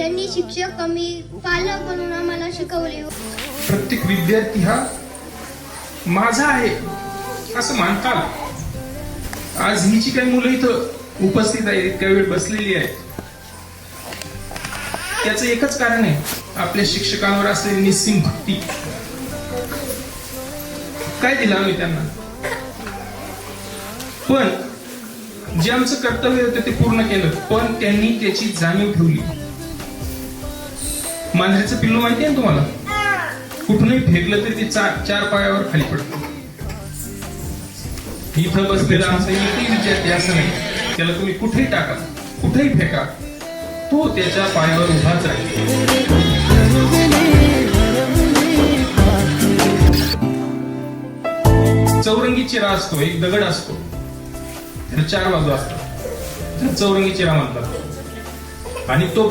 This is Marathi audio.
त्यांनी शिक्षक आम्ही पालक म्हणून आम्हाला शिकवले. प्रत्येक विद्यार्थी हा माझा आहे असं मानतात. आज ही जी काही मुलं इथं उपस्थित आहेत, इतक्या वेळ बसलेली आहेत, त्याचं एकच कारण आहे, आपल्या शिक्षकांवर असलेली निस्सीम भक्ती. काय दिलं आम्ही त्यांना, पण जे आमचं कर्तव्य होतं ते पूर्ण केलं, पण त्यांनी त्याची जाणीव ठेवली. मांजरीचं पिल्लू माहिती आहे तुम्हाला, कुठूनही फेकलं तरी ते चार पायावर खाली पडतं. इथं बसलेला आमचा एकही विद्यार्थी असं नाही, त्याला तुम्ही कुठेही टाका, कुठेही फेका, तो त्याच्या पायावर उभाच राहील. चौरंगी चिरा असतो, एक दगड असतो, त्याला 4 बाजू असतात, चौरंगी चिरा म्हणतात. आणि तो